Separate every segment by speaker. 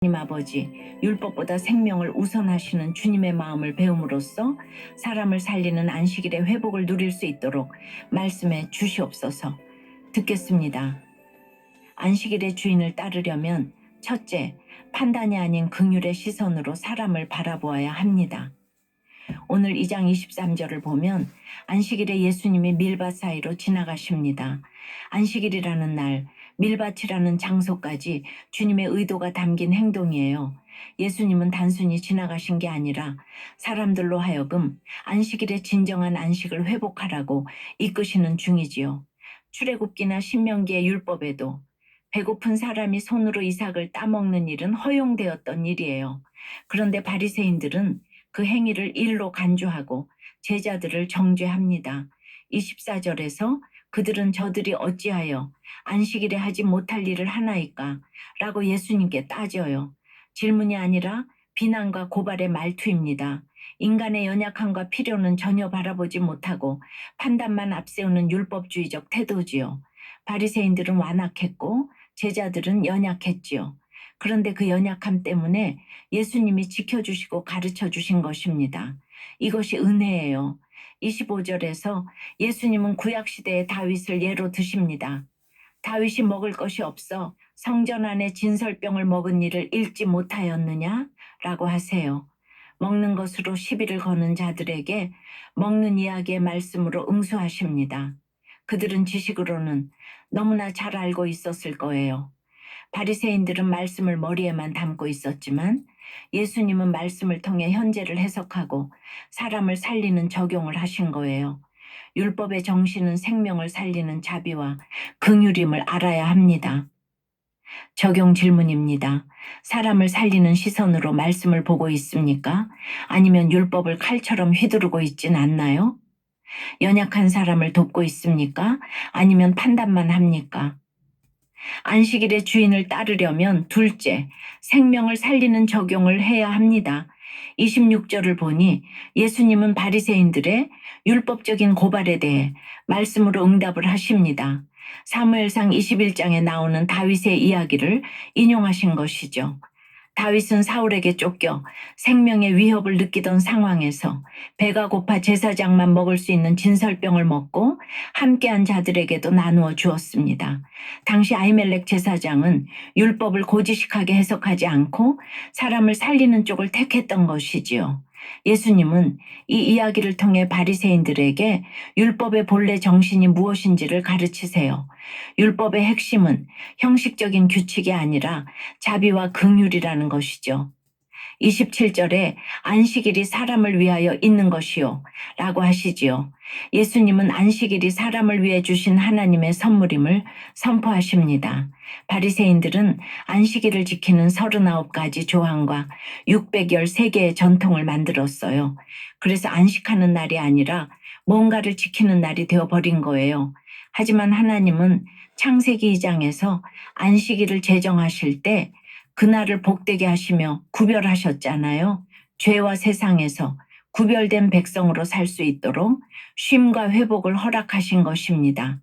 Speaker 1: 하나님 아버지, 율법보다 생명을 우선하시는 주님의 마음을 배움으로써 사람을 살리는 안식일의 회복을 누릴 수 있도록 말씀해 주시옵소서. 듣겠습니다. 안식일의 주인을 따르려면 첫째, 판단이 아닌 긍휼의 시선으로 사람을 바라보아야 합니다. 오늘 2장 23절을 보면 안식일에 예수님이 밀밭 사이로 지나가십니다. 안식일이라는 날, 밀밭이라는 장소까지 주님의 의도가 담긴 행동이에요. 예수님은 단순히 지나가신 게 아니라 사람들로 하여금 안식일의 진정한 안식을 회복하라고 이끄시는 중이지요. 출애굽기나 신명기의 율법에도 배고픈 사람이 손으로 이삭을 따먹는 일은 허용되었던 일이에요. 그런데 바리새인들은 그 행위를 일로 간주하고 제자들을 정죄합니다. 24절에서 그들은 저들이 어찌하여 안식일에 하지 못할 일을 하나이까? 라고 예수님께 따져요. 질문이 아니라 비난과 고발의 말투입니다. 인간의 연약함과 필요는 전혀 바라보지 못하고 판단만 앞세우는 율법주의적 태도지요. 바리새인들은 완악했고 제자들은 연약했지요. 그런데 그 연약함 때문에 예수님이 지켜주시고 가르쳐 주신 것입니다. 이것이 은혜예요. 25절에서 예수님은 구약시대의 다윗을 예로 드십니다. 다윗이 먹을 것이 없어 성전 안에 진설병을 먹은 일을 읽지 못하였느냐? 라고 하세요. 먹는 것으로 시비를 거는 자들에게 먹는 이야기의 말씀으로 응수하십니다. 그들은 지식으로는 너무나 잘 알고 있었을 거예요. 바리새인들은 말씀을 머리에만 담고 있었지만 예수님은 말씀을 통해 현재를 해석하고 사람을 살리는 적용을 하신 거예요. 율법의 정신은 생명을 살리는 자비와 긍휼임을 알아야 합니다. 적용 질문입니다. 사람을 살리는 시선으로 말씀을 보고 있습니까? 아니면 율법을 칼처럼 휘두르고 있진 않나요? 연약한 사람을 돕고 있습니까? 아니면 판단만 합니까? 안식일의 주인을 따르려면 둘째, 생명을 살리는 적용을 해야 합니다. 26절을 보니 예수님은 바리새인들의 율법적인 고발에 대해 말씀으로 응답을 하십니다. 사무엘상 21장에 나오는 다윗의 이야기를 인용하신 것이죠. 다윗은 사울에게 쫓겨 생명의 위협을 느끼던 상황에서 배가 고파 제사장만 먹을 수 있는 진설병을 먹고 함께한 자들에게도 나누어 주었습니다. 당시 아히멜렉 제사장은 율법을 고지식하게 해석하지 않고 사람을 살리는 쪽을 택했던 것이지요. 예수님은 이 이야기를 통해 바리새인들에게 율법의 본래 정신이 무엇인지를 가르치세요. 율법의 핵심은 형식적인 규칙이 아니라 자비와 긍휼이라는 것이죠. 27절에 안식일이 사람을 위하여 있는 것이요 라고 하시지요. 예수님은 안식일이 사람을 위해 주신 하나님의 선물임을 선포하십니다. 바리새인들은 안식일을 지키는 39가지 조항과 613개의 전통을 만들었어요. 그래서 안식하는 날이 아니라 뭔가를 지키는 날이 되어버린 거예요. 하지만 하나님은 창세기 2장에서 안식일을 제정하실 때 그날을 복되게 하시며 구별하셨잖아요. 죄와 세상에서 구별된 백성으로 살 수 있도록 쉼과 회복을 허락하신 것입니다.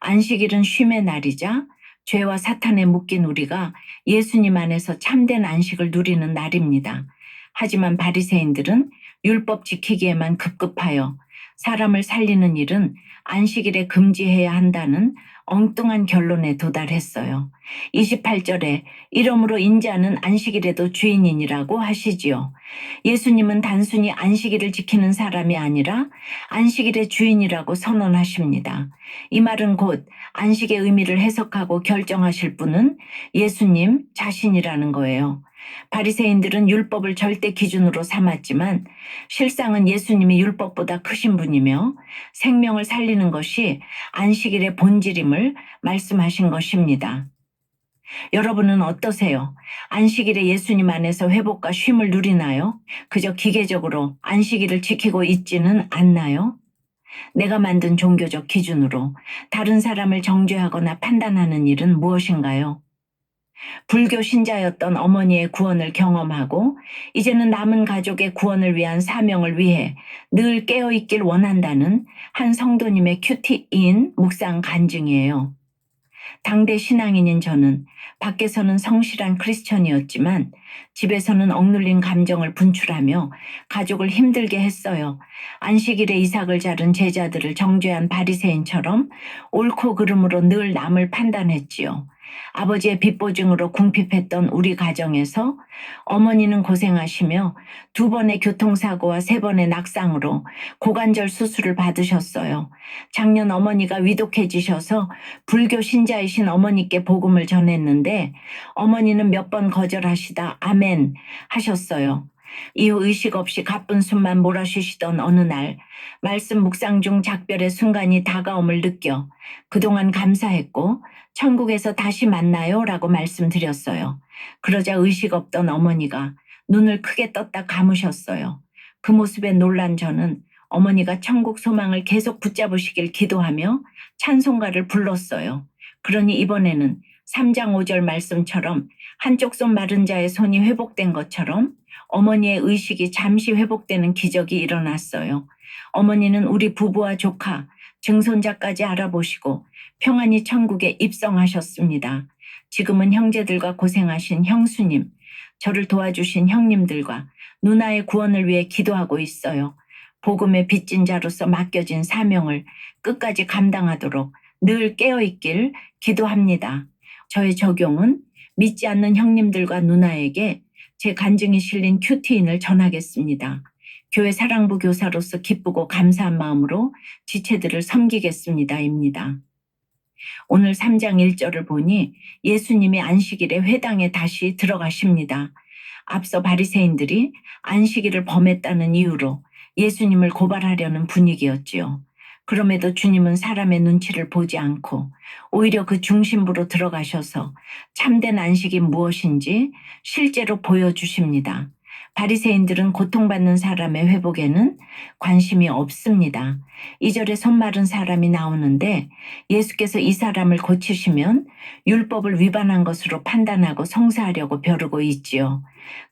Speaker 1: 안식일은 쉼의 날이자 죄와 사탄에 묶인 우리가 예수님 안에서 참된 안식을 누리는 날입니다. 하지만 바리새인들은 율법 지키기에만 급급하여 사람을 살리는 일은 안식일에 금지해야 한다는 엉뚱한 결론에 도달했어요. 28절에 이러므로 인자는 안식일에도 주인이니라고 하시지요. 예수님은 단순히 안식일을 지키는 사람이 아니라 안식일의 주인이라고 선언하십니다. 이 말은 곧 안식의 의미를 해석하고 결정하실 분은 예수님 자신이라는 거예요. 바리새인들은 율법을 절대 기준으로 삼았지만 실상은 예수님이 율법보다 크신 분이며 생명을 살리는 것이 안식일의 본질임을 말씀하신 것입니다. 여러분은 어떠세요? 안식일에 예수님 안에서 회복과 쉼을 누리나요? 그저 기계적으로 안식일을 지키고 있지는 않나요? 내가 만든 종교적 기준으로 다른 사람을 정죄하거나 판단하는 일은 무엇인가요? 불교 신자였던 어머니의 구원을 경험하고 이제는 남은 가족의 구원을 위한 사명을 위해 늘 깨어있길 원한다는 한 성도님의 큐티인 묵상 간증이에요. 당대 신앙인인 저는 밖에서는 성실한 크리스천이었지만 집에서는 억눌린 감정을 분출하며 가족을 힘들게 했어요. 안식일에 이삭을 자른 제자들을 정죄한 바리새인처럼 옳고 그름으로 늘 남을 판단했지요. 아버지의 빚보증으로 궁핍했던 우리 가정에서 어머니는 고생하시며 2번의 교통사고와 3번의 낙상으로 고관절 수술을 받으셨어요. 작년 어머니가 위독해지셔서 불교 신자이신 어머니께 복음을 전했는데 어머니는 몇 번 거절하시다 아멘 하셨어요. 이후 의식 없이 가쁜 숨만 몰아쉬시던 어느 날 말씀 묵상 중 작별의 순간이 다가옴을 느껴 그동안 감사했고 천국에서 다시 만나요 라고 말씀드렸어요. 그러자 의식 없던 어머니가 눈을 크게 떴다 감으셨어요. 그 모습에 놀란 저는 어머니가 천국 소망을 계속 붙잡으시길 기도하며 찬송가를 불렀어요. 그러니 이번에는 3장 5절 말씀처럼 한쪽 손 마른 자의 손이 회복된 것처럼 어머니의 의식이 잠시 회복되는 기적이 일어났어요. 어머니는 우리 부부와 조카, 증손자까지 알아보시고 평안히 천국에 입성하셨습니다. 지금은 형제들과 고생하신 형수님, 저를 도와주신 형님들과 누나의 구원을 위해 기도하고 있어요. 복음의 빚진 자로서 맡겨진 사명을 끝까지 감당하도록 늘 깨어있길 기도합니다. 저의 적용은 믿지 않는 형님들과 누나에게 제 간증이 실린 큐티인을 전하겠습니다. 교회 사랑부 교사로서 기쁘고 감사한 마음으로 지체들을 섬기겠습니다입니다. 오늘 3장 1절을 보니 예수님이 안식일에 회당에 다시 들어가십니다. 앞서 바리새인들이 안식일을 범했다는 이유로 예수님을 고발하려는 분위기였지요. 그럼에도 주님은 사람의 눈치를 보지 않고 오히려 그 중심부로 들어가셔서 참된 안식이 무엇인지 실제로 보여주십니다. 바리새인들은 고통받는 사람의 회복에는 관심이 없습니다. 2절에 손 마른 사람이 나오는데 예수께서 이 사람을 고치시면 율법을 위반한 것으로 판단하고 송사하려고 벼르고 있지요.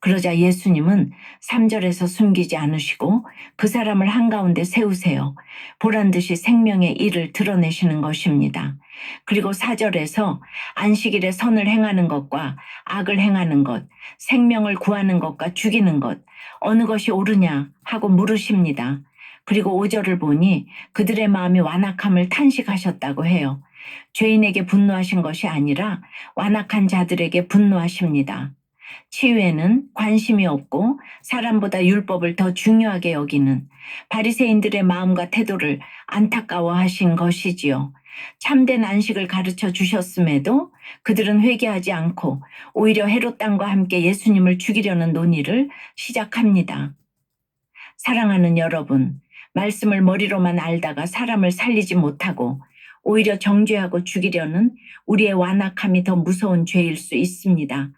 Speaker 1: 그러자 예수님은 3절에서 숨기지 않으시고 그 사람을 한가운데 세우세요. 보란듯이 생명의 일을 드러내시는 것입니다. 그리고 4절에서 안식일에 선을 행하는 것과 악을 행하는 것, 생명을 구하는 것과 죽이는 것, 어느 것이 옳으냐 하고 물으십니다. 그리고 5절을 보니 그들의 마음이 완악함을 탄식하셨다고 해요. 죄인에게 분노하신 것이 아니라 완악한 자들에게 분노하십니다. 치유에는 관심이 없고 사람보다 율법을 더 중요하게 여기는 바리새인들의 마음과 태도를 안타까워하신 것이지요. 참된 안식을 가르쳐 주셨음에도 그들은 회개하지 않고 오히려 헤롯 당과 함께 예수님을 죽이려는 논의를 시작합니다. 사랑하는 여러분, 말씀을 머리로만 알다가 사람을 살리지 못하고 오히려 정죄하고 죽이려는 우리의 완악함이 더 무서운 죄일 수 있습니다.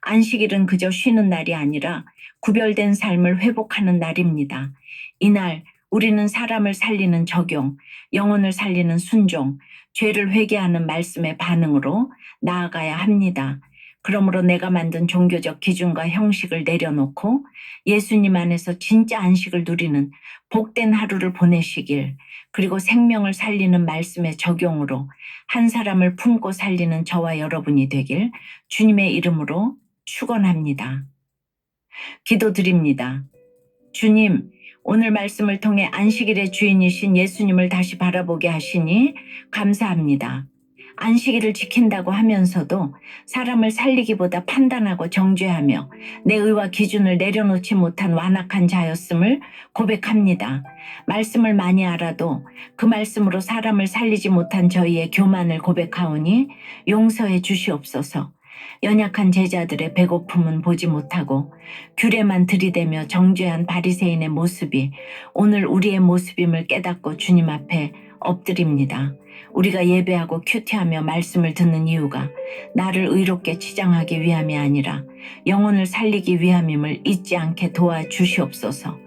Speaker 1: 안식일은 그저 쉬는 날이 아니라 구별된 삶을 회복하는 날입니다. 이날 우리는 사람을 살리는 적용, 영혼을 살리는 순종, 죄를 회개하는 말씀의 반응으로 나아가야 합니다. 그러므로 내가 만든 종교적 기준과 형식을 내려놓고 예수님 안에서 진짜 안식을 누리는 복된 하루를 보내시길, 그리고 생명을 살리는 말씀의 적용으로 한 사람을 품고 살리는 저와 여러분이 되길 주님의 이름으로 축원합니다. 기도드립니다. 주님, 오늘 말씀을 통해 안식일의 주인이신 예수님을 다시 바라보게 하시니 감사합니다. 안식일을 지킨다고 하면서도 사람을 살리기보다 판단하고 정죄하며 내 의와 기준을 내려놓지 못한 완악한 자였음을 고백합니다. 말씀을 많이 알아도 그 말씀으로 사람을 살리지 못한 저희의 교만을 고백하오니 용서해 주시옵소서. 연약한 제자들의 배고픔은 보지 못하고 규례만 들이대며 정죄한 바리새인의 모습이 오늘 우리의 모습임을 깨닫고 주님 앞에 엎드립니다. 우리가 예배하고 큐티하며 말씀을 듣는 이유가 나를 의롭게 치장하기 위함이 아니라 영혼을 살리기 위함임을 잊지 않게 도와주시옵소서.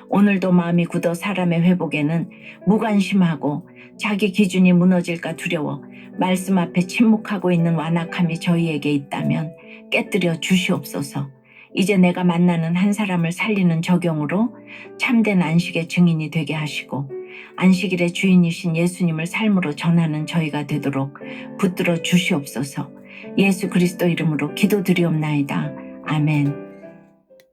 Speaker 1: 오늘도 마음이 굳어 사람의 회복에는 무관심하고 자기 기준이 무너질까 두려워 말씀 앞에 침묵하고 있는 완악함이 저희에게 있다면 깨뜨려 주시옵소서. 이제 내가 만나는 한 사람을 살리는 적용으로 참된 안식의 증인이 되게 하시고 안식일의 주인이신 예수님을 삶으로 전하는 저희가 되도록 붙들어 주시옵소서. 예수 그리스도 이름으로 기도드리옵나이다. 아멘.